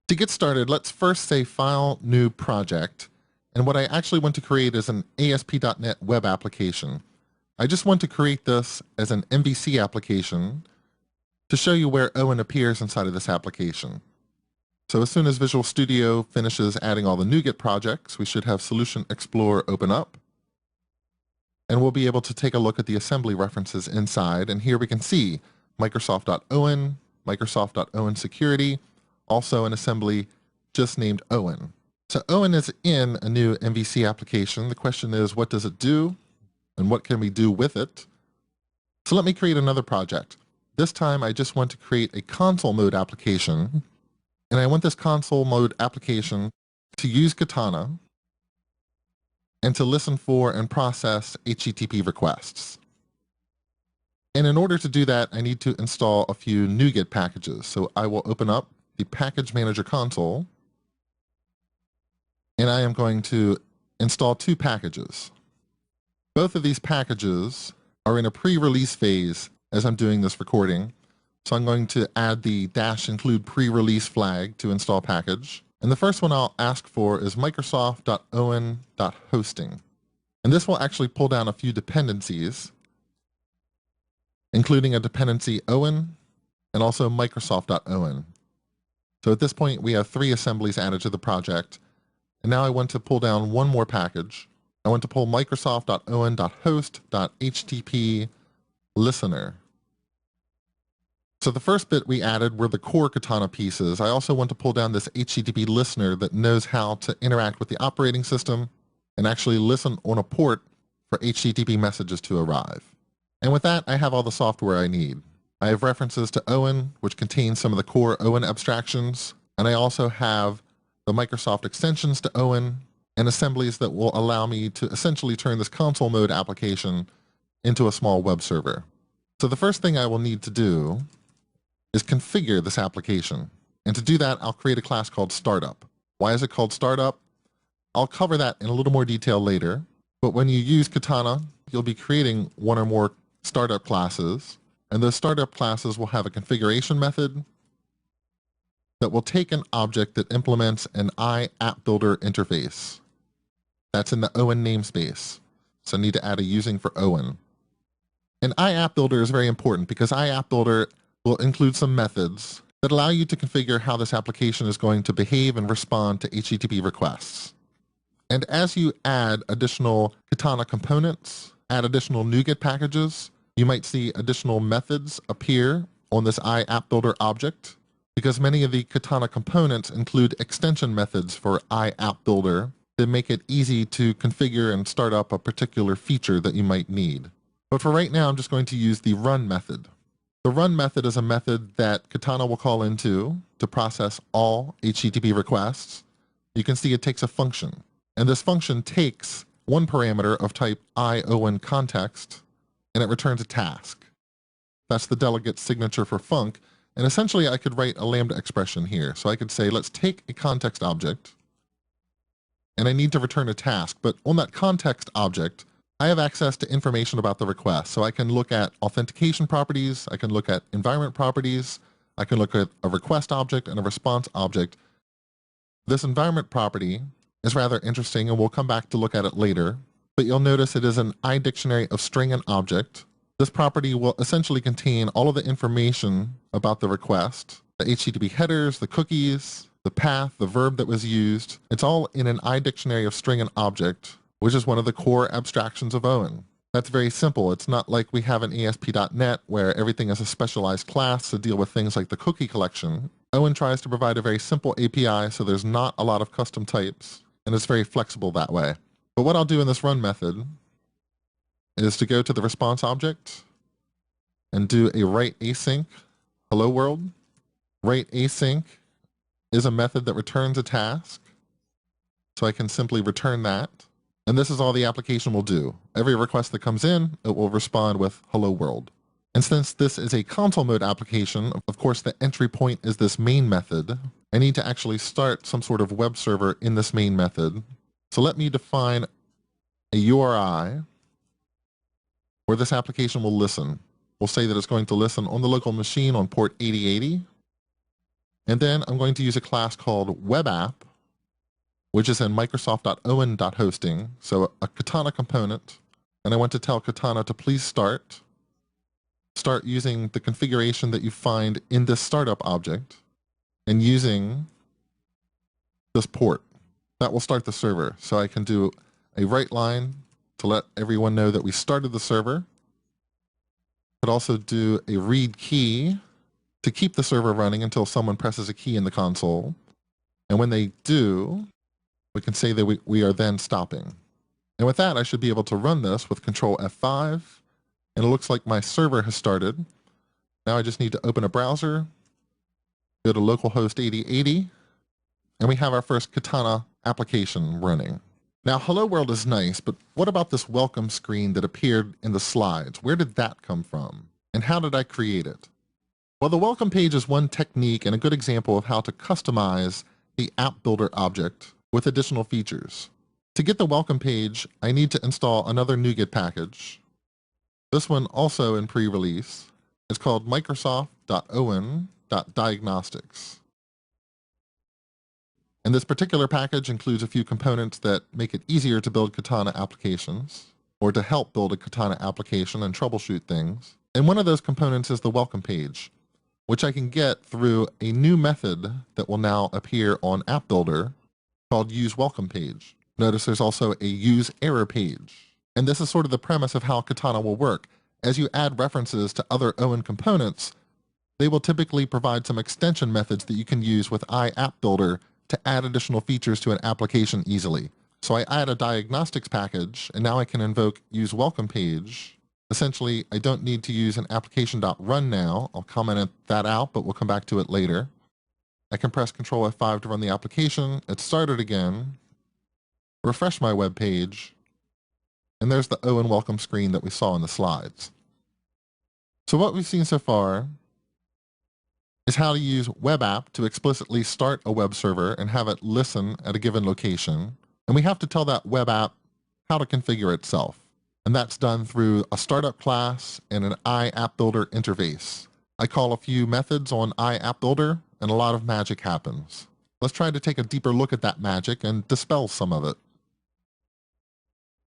To get started, let's first say File, New Project. And what I actually want to create is an ASP.NET web application. I just want to create this as an MVC application to show you where Owen appears inside of this application. So as soon as Visual Studio finishes adding all the NuGet projects, we should have Solution Explorer open up. And we'll be able to take a look at the assembly references inside. And here we can see Microsoft.Owen, Microsoft.Owen Security, also an assembly just named Owen. So Owen is in a new MVC application. The question is, what does it do? And what can we do with it? So let me create another project. This time I just want to create a console mode application. And I want this console mode application to use Katana and to listen for and process HTTP requests. And in order to do that, I need to install a few NuGet packages. So I will open up the Package Manager console, and I am going to install two packages. Both of these packages are in a pre-release phase as I'm doing this recording. So I'm going to add the -include pre-release flag to install package. And the first one I'll ask for is Microsoft.Owen.hosting. And this will actually pull down a few dependencies, including a dependency Owen and also Microsoft.Owen. So at this point, we have 3 assemblies added to the project. And now I want to pull down one more package. I want to pull Microsoft.Owen.host.htp listener. So the first bit we added were the core Katana pieces. I also want to pull down this HTTP listener that knows how to interact with the operating system and actually listen on a port for HTTP messages to arrive. And with that, I have all the software I need. I have references to Owen, which contains some of the core Owen abstractions, and I also have the Microsoft extensions to Owen and assemblies that will allow me to essentially turn this console mode application into a small web server. So the first thing I will need to do is configure this application. And to do that, I'll create a class called Startup. Why is it called Startup? I'll cover that in a little more detail later. But when you use Katana, you'll be creating one or more startup classes. And those startup classes will have a configuration method that will take an object that implements an iAppBuilder interface. That's in the Owen namespace. So I need to add a using for Owen. And iAppBuilder is very important because iAppBuilder will include some methods that allow you to configure how this application is going to behave and respond to HTTP requests. And as you add additional Katana components, add additional NuGet packages, you might see additional methods appear on this iAppBuilder object because many of the Katana components include extension methods for iAppBuilder that make it easy to configure and start up a particular feature that you might need. But for right now, I'm just going to use the run method. The run method is a method that Katana will call into to process all HTTP requests. You can see it takes a function. And this function takes one parameter of type IOWNContext, and it returns a task. That's the delegate signature for func. And essentially, I could write a Lambda expression here. So I could say, let's take a context object, and I need to return a task. But on that context object, I have access to information about the request. So I can look at authentication properties, I can look at environment properties, I can look at a request object and a response object. This environment property is rather interesting, and we'll come back to look at it later. But you'll notice it is an iDictionary of string and object. This property will essentially contain all of the information about the request, the HTTP headers, the cookies, the path, the verb that was used. It's all in an iDictionary of string and object, which is one of the core abstractions of Owen. That's very simple. It's not like we have in ASP.NET where everything is a specialized class to deal with things like the cookie collection. Owen tries to provide a very simple API, so there's not a lot of custom types, and it's very flexible that way. But what I'll do in this run method is to go to the response object and do a write async hello world. Write async is a method that returns a task, so I can simply return that. And this is all the application will do. Every request that comes in, it will respond with hello world. And since this is a console mode application, of course the entry point is this main method. I need to actually start some sort of web server in this main method. So let me define a URI where this application will listen. We'll say that it's going to listen on the local machine on port 8080. And then I'm going to use a class called WebApp, which is in Microsoft.owen.hosting, so a Katana component. And I want to tell Katana to please start using the configuration that you find in this startup object and using this port. That will start the server. So I can do a write line to let everyone know that we started the server. Could also do a read key to keep the server running until someone presses a key in the console. And when they do, we can say that we are then stopping. And with that, I should be able to run this with Control F5. And it looks like my server has started. Now I just need to open a browser, go to localhost 8080, and we have our first Katana application running. Now, Hello World is nice, but what about this welcome screen that appeared in the slides? Where did that come from? And how did I create it? Well, the welcome page is one technique and a good example of how to customize the app builder object with additional features. To get the welcome page, I need to install another NuGet package. This one also in pre-release. It's called Microsoft.owen.diagnostics. And this particular package includes a few components that make it easier to build Katana applications, or to help build a Katana application and troubleshoot things. And one of those components is the welcome page, which I can get through a new method that will now appear on App Builder called useWelcomePage. Notice there's also a useErrorPage. And this is sort of the premise of how Katana will work. As you add references to other Owen components, they will typically provide some extension methods that you can use with iAppBuilder to add additional features to an application easily. So I add a diagnostics package, and now I can invoke useWelcomePage. Essentially, I don't need to use an application.run now. I'll comment that out, but we'll come back to it later. I can press Control F5 to run the application. It started again. Refresh my web page. And there's the Owen welcome screen that we saw in the slides. So what we've seen so far is how to use WebApp to explicitly start a web server and have it listen at a given location. And we have to tell that WebApp how to configure itself. And that's done through a startup class and an iAppBuilder interface. I call a few methods on iAppBuilder, and a lot of magic happens. Let's try to take a deeper look at that magic and dispel some of it.